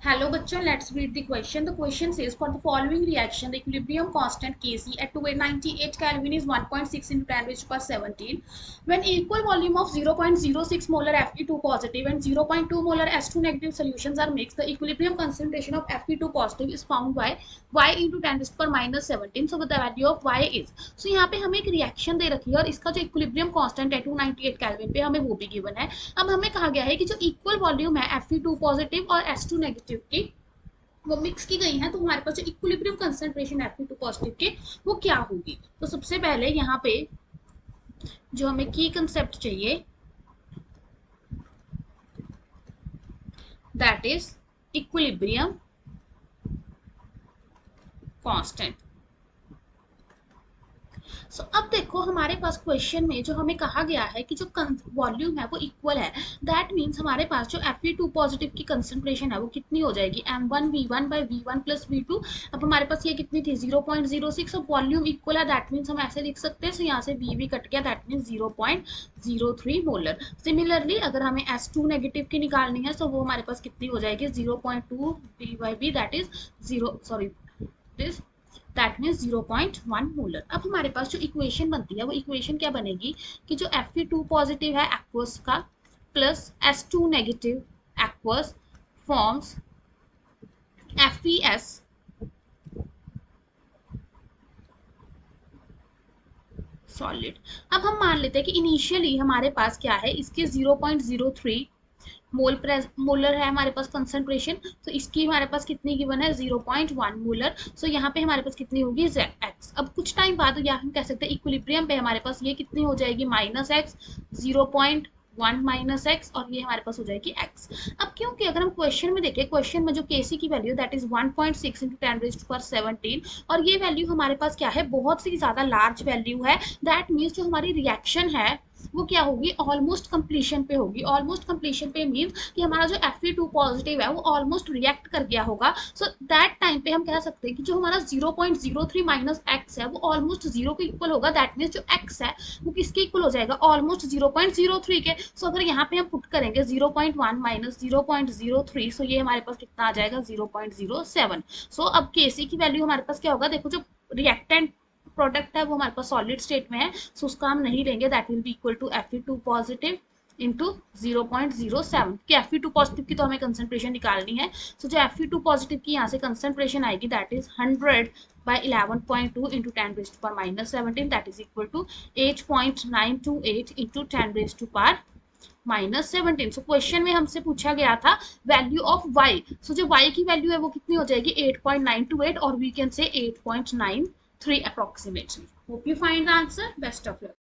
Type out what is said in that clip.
Hello bachcho, let's read the question. The question says for the following reaction the equilibrium constant Kc at 298 Kelvin is 1.6 into 10 raised to power 17 when equal volume of 0.06 molar Fe2 positive and 0.2 molar S2 negative solutions are mixed. The equilibrium concentration of Fe2 positive is found by y into 10 raised to power minus 17. So the value of y is, so यहाँ पे हमें एक reaction दे रखी है और इसका जो equilibrium constant है 298 केल्विन पे हमें वो भी गिवन है। अब हमें कहा गया है कि जो इक्वल वॉल्यूम है Fe2 पॉजिटिव और S2 नेगेटिव की वो मिक्स की गई है, तो हमारे पास जो इक्विलिब्रियम कंसंट्रेशन Fe2 पॉजिटिव के वो क्या होगी। तो सबसे पहले यहाँ पे जो हमें की कंसेप्ट चाहिए दैट इज इक्विलिब्रियम कांस्टेंट। सो अब देखो हमारे पास क्वेश्चन में जो हमें कहा गया है कि जो वॉल्यूम है वो इक्वल है, दैट मीन्स हमारे पास जो Fe2 पॉजिटिव की कंसंट्रेशन है वो कितनी हो जाएगी m1v1 by v1 plus v2। अब हमारे पास ये कितनी थी 0.06 और वॉल्यूम इक्वल है, दैट मीन्स हम ऐसे लिख सकते हैं। सो यहाँ से v कट गया, दैट मीन्स 0.03 मोलर। सिमिलरली अगर हमें S2 नेगेटिव की निकालनी है तो वो हमारे पास कितनी हो जाएगी 0.2 v by v that is 0 sorry this that means 0.1 molar. अब हमारे पास जो इक्वेशन बनती है वो इक्वेशन क्या बनेगी कि जो Fe2 पॉजिटिव है एक्वस का plus S2 negative aqueous forms FeS solid. अब हम मान लेते हैं कि इनिशियली हमारे पास क्या है, इसके 0.03 मोलर है हमारे पास कंसंट्रेशन, तो इसकी हमारे पास कितनी गिवन है 0.1 मोलर। सो यहाँ पे हमारे पास कितनी होगी x। अब कुछ टाइम बाद या हम कह सकते हैं इक्विलिब्रियम पे हमारे पास ये कितनी हो जाएगी -x 0.1 माइनस एक्स और ये हमारे पास हो जाएगी x। अब क्योंकि अगर हम क्वेश्चन में देखें, क्वेश्चन में जो Kc की value that is 1.6 into 10 raised to power 17 और ये वैल्यू हमारे पास क्या है बहुत सी ज्यादा लार्ज वैल्यू है, दैट मीन्स जो हमारी रिएक्शन है वो क्या होगी ऑलमोस्ट कंप्लीशन पे होगी। ऑलमोस्ट कंप्लीशन पे मीन्स कि हमारा जो Fe2 पॉजिटिव है वो ऑलमोस्ट रिएक्ट कर गया होगा। सो दैट टाइम पे हम कह सकते हैं कि जो हमारा 0.03 माइनस एक्स है वो ऑलमोस्ट जीरो के इक्वल होगा, दैट मीन्स जो एक्स है वो किसके इक्वल हो जाएगा ऑलमोस्ट 0.03 के। सो अगर यहाँ पे हम पुट करेंगे 0.1 माइनस 0.03 सो ये हमारे पास कितना आ जाएगा 0.07। सो अब Kc की वैल्यू हमारे पास क्या होगा, देखो जो रिएक्टेंट प्रोडक्ट है वो हमारे पास सॉलिड स्टेट में है, सो उसका हम नहीं लेंगे, that will be equal to Fe2 positive into 0.07 कि Fe2 पॉजिटिव की तो हमें कंसंट्रेशन निकालनी है। सो जो Fe2 पॉजिटिव की यहाँ से कंसंट्रेशन आएगी that is 100 by 11.2 into 10 raised to power minus 17 that is equal to 8.928 into 10 raised to power -17। So question में हमसे पूछा गया था वैल्यू ऑफ y। सो जो y की वैल्यू है वो कितनी हो जाएगी 8.928 और we can say 8.93 approximately। Hope you find the answer. Best of luck.